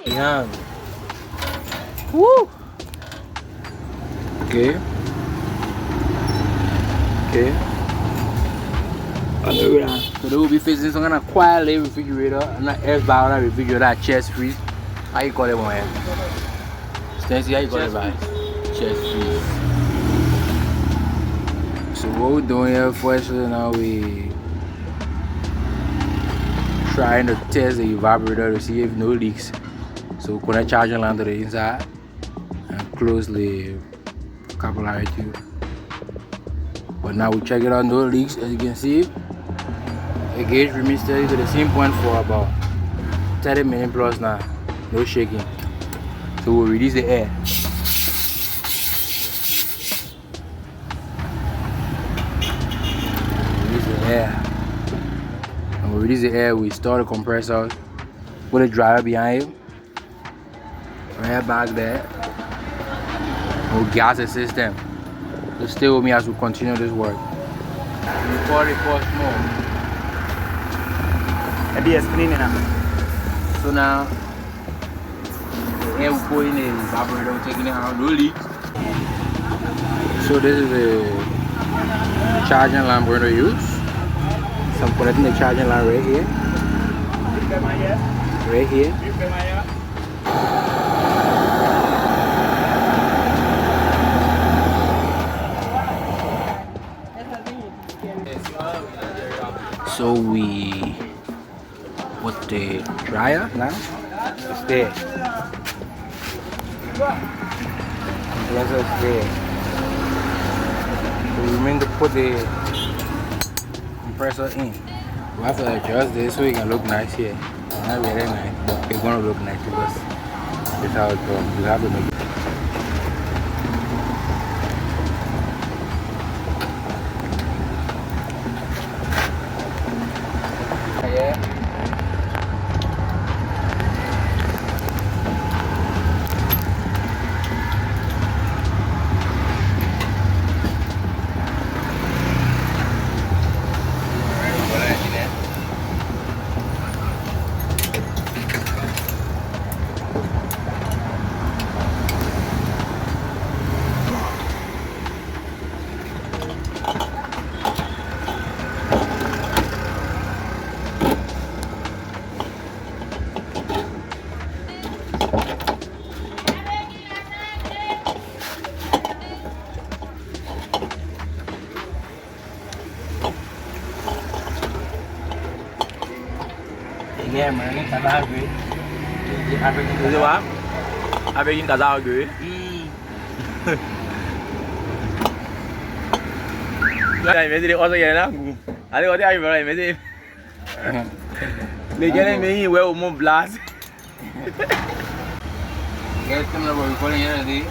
Yeah. Woo! Okay. Okay. So they will be facing some kind of quiet refrigerator, not air-bound refrigerator, chest freeze. How you call it one? Stancy, how you call it by? Chest freeze. So what we're doing here first now, we trying to test the evaporator to see if no leaks. So we're gonna charge line to the inside and close the capillary tube. But now we check it out, no leaks. As you can see, the gauge remains steady to the same point for about 30 minutes plus now. No shaking. So we'll release the air. Release the air. And we release the air, we start the compressor, put a dryer behind it, right back there. We'll gas the system. So stay with me as we continue this work. Record it for more. So now, the air will go in the evaporator, we're taking it out, no leaks. So this is the charging lamp we're going to use. So I'm connecting the charging lamp right here. Right here. So we put the dryer now. It's there. Compressor is there. So we mean to put the compressor in. We have to adjust this so it can look nice here. Not very nice, but it's gonna look nice because that's how it goes. We have to make it. Yeah, man, it's a lot good. Is it what? Avec une casa good. Là, il me dit aussi il y a là. Allez, on est arrivé là, il me dit. Les gars, ils ouais au Mont Blas. Guys, come over, we're calling here today.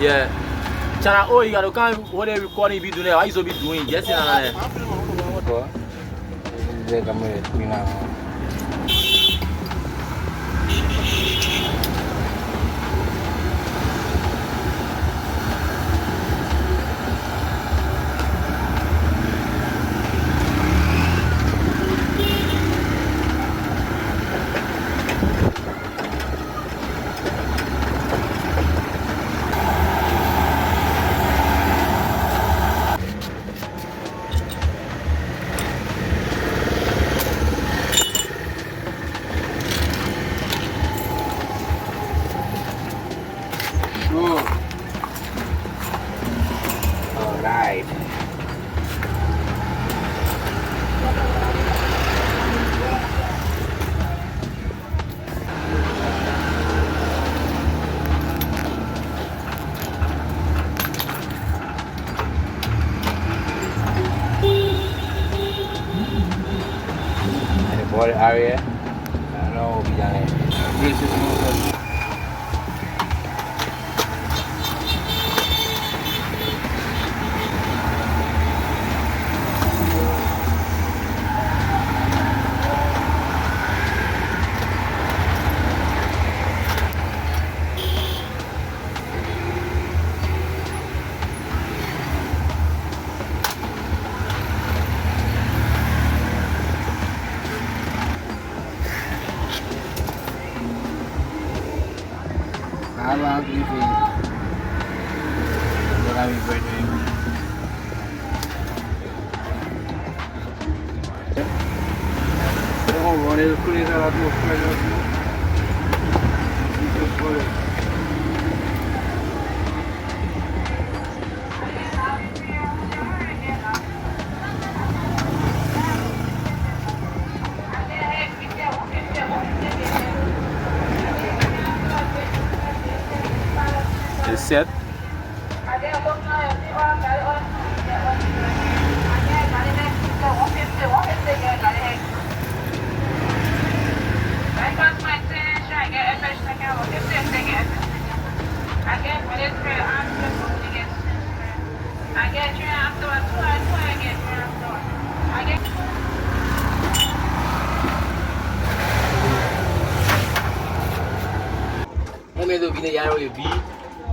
Yeah. Chana, oh, you gotta come what they recording be doing, I used to be doing, yes, in the area. I don't know what we done here. It's set.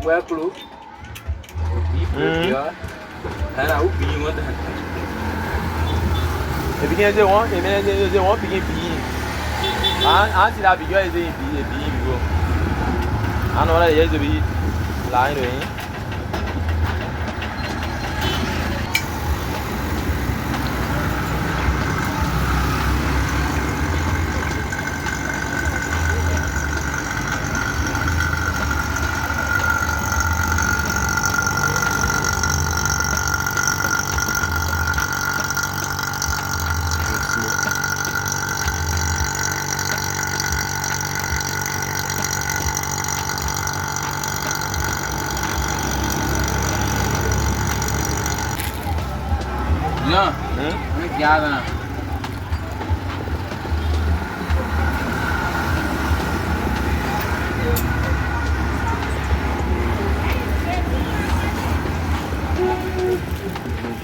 Well, clue. And I would be one. If you can't do one, if you want to begin being, I see that because it's a being. I know that it has to be lying. No, gather.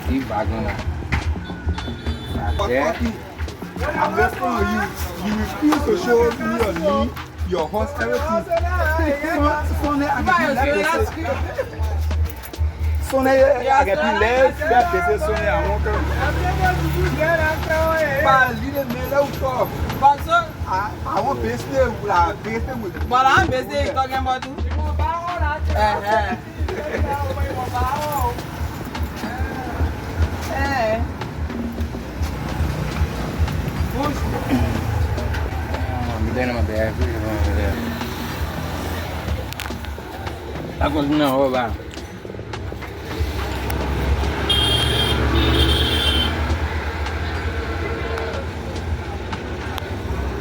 Keep back on that. I'm listening to you. You refuse to show me your knee, your horse, everything. Sonne, I get you left, that is Sonne, I won't come. I want business with But I'm busy talking about you. I'm down in my bag. I'm going to know about.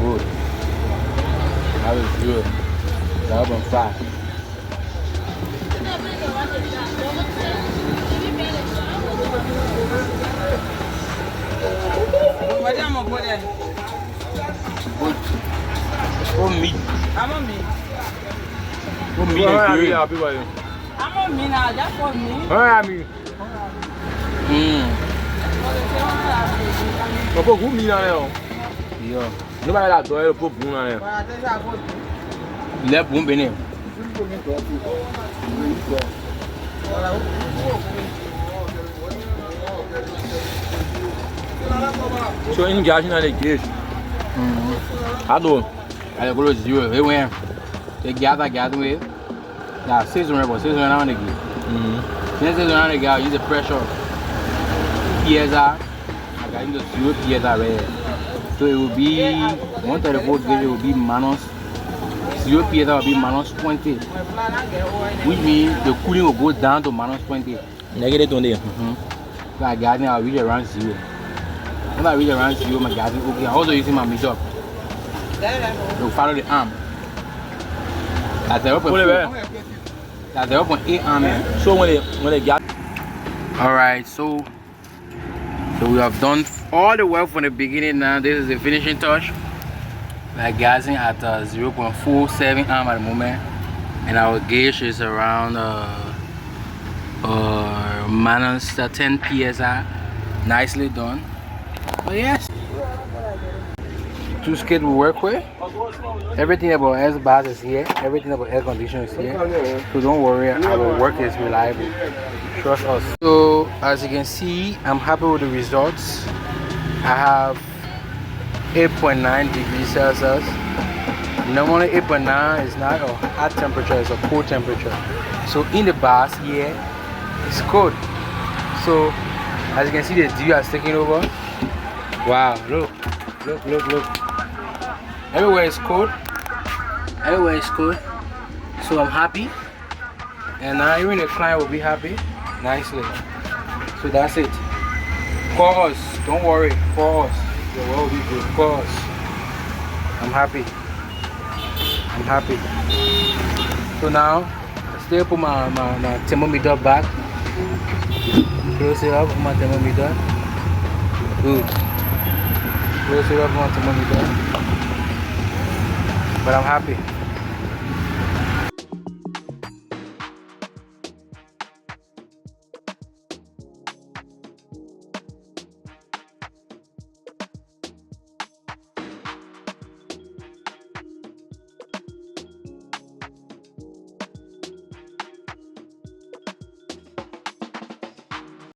Good. That was good. That was fat. What am I put in? Good. For me. I'm on me. For me, I'm I'm on me now, just for me. Olha, amigo. Mas pô, comida, né? Yeah. Não vai lá, dói, pô, bunda, né? Left one minute. So engaging na igreja. Adoro. I go to zero. They went. They gather with. Yeah, 600, but 600 around the game. Since 600 around the game, use the pressure. PSR. I got use the 0 PSR right here. So it will be 134 gauge. It will be minus 0 PSR will be minus 20, which means the cooling will go down to minus 20. Negative 20. So I got I'll reach around 0. If I reach around 0, my gas is okay. I'm also using my meter. To follow the arm. That's 0.4. That's 0.8 arm. So when they get. Alright, so we have done all the work from the beginning. Now this is the finishing touch. We're gassing at 0.47 amp at the moment, and our gauge is around minus 10 psi. Nicely done. Oh yes, two skate we work with. Everything about S-Bars is here. Everything about air conditioning is here. So don't worry, our work is reliable. Trust us. So as you can see, I'm happy with the results. I have 8.9 degrees Celsius. Normally 8.9 is not a hot temperature, it's a cold temperature. So in the bars here, it's cold. So as you can see, the dew has taken over. Wow, look. Everywhere is cold. Everywhere is cold. So I'm happy. And now even the client will be happy. Nicely. So that's it. Call us. Don't worry. Call us. The world will be good. Call us. I'm happy. I'm happy. So now, I still put my thermometer back. Close it up with my thermometer. Good. Close it up with my thermometer. But I'm happy.